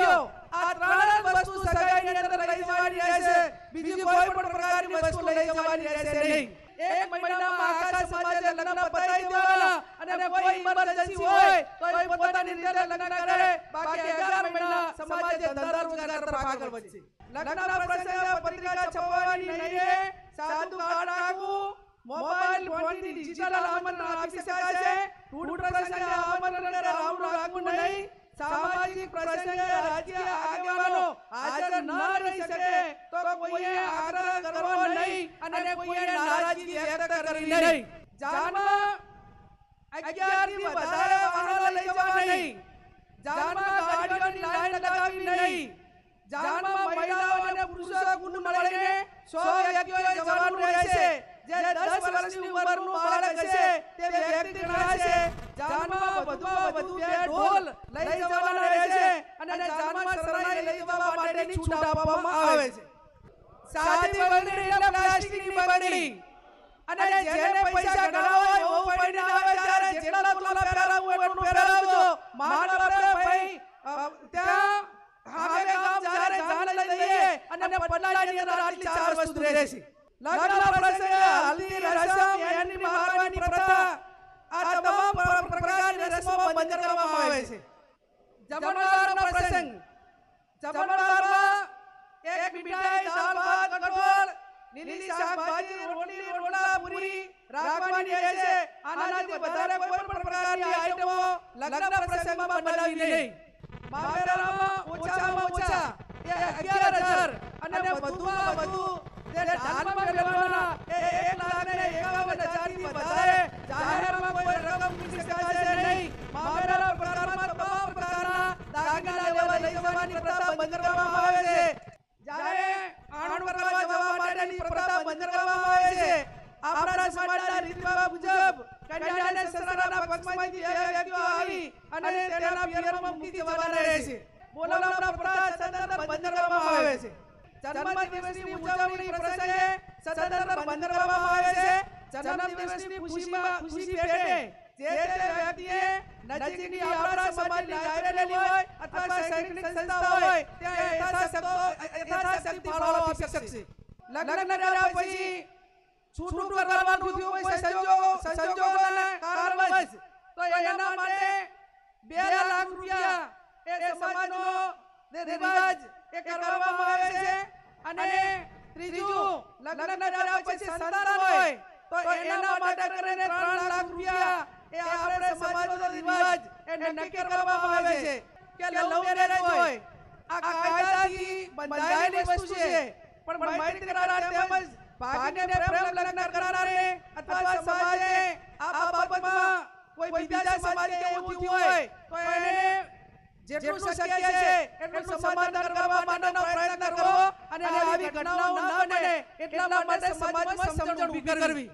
દીકરીઓ આ ત્રણ જ વસ્તુ સગાઈની અંદર લઈ જવાની રહેશે, બીજી કોઈ પણ પ્રકારની વસ્તુ લઈ જવાની રહેશે નહીં। 1 મહિનામાં આખા સમાજે લગ્ન પતાવી દેવાના અને કોઈ ઇમરજન્સી હોય તો પોતાની રીતે લગ્ન કરે, બાકી 11 મહિના સમાજે ધંધા રોજગાર તરફ આગળ વધશે। લગ્નના પ્રસંગે પત્રિકા છપાવવાની નહીં, સાદું કાર્ડ રાખવું, મોબાઈલ ફોનથી ડિજિટલ આમંત્રણ આપી શકાશે, ટૂર પ્રસંગે આમંત્રણ રાઉન્ડ રાખવું નહીં, સામાજિક પ્રસંગે રાજ્ય આગેવાનો હાજર ન રહી શકે તો કોઈએ આગ્રહ કરવો નહીં અને કોઈએ નારાજગી વ્યક્ત કરવી નહીં। જાનમાં 11 થી વધારે વાહનો લઈ જવા નહીં, જાનમાં ગાડીઓની લાઈન લગાવવી નહીં, જાનમાં મહિલાઓ અને પુરુષો કુલ મળીને 100 વ્યક્તિઓએ જવાનું રહેશે। જે 10 વર્ષની ઉંમરનું બાળક હશે તે વ્યક્તિ ગણાશે। જાનમાં વધુમાં વધુ 2 ઢોલ લઈ જવાના રહેશે અને જાનમાં શરણાઈ લઈ જવા માટેની છૂટ આપવામાં આવે છે। સાદી બંગડી એટલે પ્લાસ્ટિકની બંગડી અને જેને પૈસા ઘણા હોય ઓ પડીને આવે ત્યારે જેટલા તોલા પહેરાવવું એટલું પહેરાવજો। માનવ આપણે ભાઈ ત્યાં હામે ગામ જ્યારે જાન લઈ લઈએ અને પટલાની અંદર આટલી 4 વસ્તુ રહેશે। લગ્ન પ્રસંગે હલ્દી રસમ એની મારવાની પ્રથા આ તમામ પ્રકારની રસમો બંધ કરવામાં આવે છે। જમણવારનો પ્રસંગ, જમણવારમાં એક મીઠાઈ, દાળ ભાત, કઠોળ, લીલી શાકભાજી, રોટલી, રોટલા, પૂરી રાખવાની રહેશે। આનાથી વધારે કોઈ પણ પ્રકારની આઈટમો લગ્ન પ્રસંગમાં બનાવવી નહીં। મામેરામાં ઓછામાં ઓછા 11,000 અને વધુમાં વધુ જે ઢાલમાં લેવાના એ 1,51,000 થી વધારે જાહેરમાં કોઈ રકમ મૂકી શકાશે નહીં। મામેરા પ્રકારમાં તમામ પ્રકારના દાગીના લેવા લઈ જવાની પ્રથા બંધ કરવામાં આવે છે। જ્યારે આણંદ કરવા જવા માટેની પ્રથા બંધ કરવામાં આવે છે। આપણા સમાજના રીતરિવાજ મુજબ કન્યાને સસરાના પક્ષમાંથી 2 વ્યક્તિઓ આવી અને તેના પિયરમાં મૂકી દેવાના રહેશે। બોલાવવાના પ્રથા સદંતર બંધ કરવામાં આવે છે। જન્મદિવસની ઉજવણી પ્રસંગે સદંતર બંધ કરવામાં આવે છે। જન્મદિવસની ખુશી પેટે જે વ્યક્તિએ નજીકની આપણા સમાજની લાઇબ્રેરી હોય અથવા શૈક્ષણિક સંસ્થા હોય ત્યાં યથાશક્તિ ફાળો આપી શકશે। લગ્ન કર્યા પછી છૂટું કરવાનું થયું કોઈ સંજોગોના કારણવશ તો એના માટે 2 લાખ રૂપિયા એ સમાજનો રિવાજ એ કરવામાં આવે છે। અને ત્રીજું લગ્ન કર્યા પછી સંતાન હોય તો એના માટે કરીને 3 લાખ રૂપિયા એ આપણે સમાજનો રિવાજ એ નક્કી કરવામાં આવે છે કે લવ મેરેજ હોય આ કાયદાથી બંધાયેલી વસ્તુ છે, પણ મૈત્રી કરાર તેમજ ભાગીને પ્રેમ લગ્ન કરનારે અથવા સમાજે આ બાબતમાં કોઈ બીજા સમાજે એવું થયું હોય તો એને જેટલું શક્ય છે એટલું સમાધાન કરવા માટેનો પ્રયત્ન કરવો અને આવી ઘટનાઓ ન બને એટલા માટે સમાજમાં સમજણ ઊભી કરવી।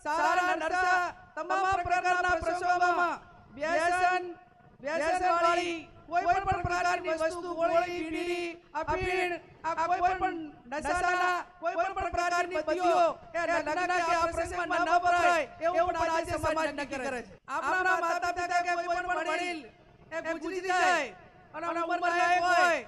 સારા નરસા તમામ પ્રકારના પ્રસંગોમાં વ્યસનવાળી કોઈ પણ પ્રકારની વસ્તુ, ગોળી, બીડી, અફીણ, આ કોઈ પણ નશાના કોઈ પણ પ્રકારની બદીઓ એ લગ્ન કે આ પ્રસંગમાં ન ભરાય એવું આજે સમાજ નક્કી કરે છે। આપણા માતા પિતા કે કોઈ પણ વડીલ એ ગુજરી જાય અને ઉંમર લાયક હોય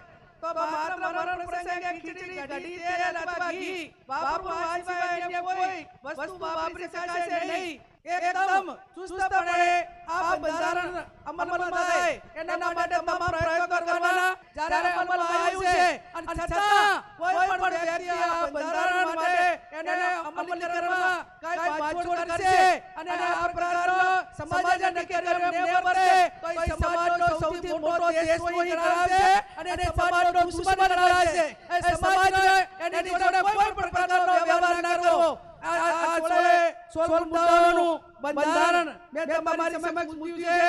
તો માત્ર મરણ પ્રસંગે ખીચડી, કઢી, તેલ અથવા ઘી વાપરવું આ સિવાય અન્ય કોઈ વસ્તુ વાપરી શકાશે નહીં। એકદમ ચુસ્તપણે આ બંધારણ અમલમાં થાય એના માટે તમામ પ્રયત્નો કરવાના। જ્યારે અમલમાં આવ્યું છે અને છતાં કોઈ પણ વ્યક્તિ આ બંધારણ માટે એને અમલ કરવા કાંઈ બાંધછોડ કરશે અને આ પ્રકારનો સમાજે નક્કી કર્યો એમ ન કરે તો એ સમાજનો સૌથી મોટો દેશદ્રોહી ગણાશે અને સમાજનો દુશ્મન ગણાશે। એ સમાજને એની જોડે કોઈ પણ પ્રકારનો વ્યવહાર ન કરવો। આ 16 મુદ્દાઓનું બંધારણ મેં તમારી સમક્ષ મૂક્યું છે।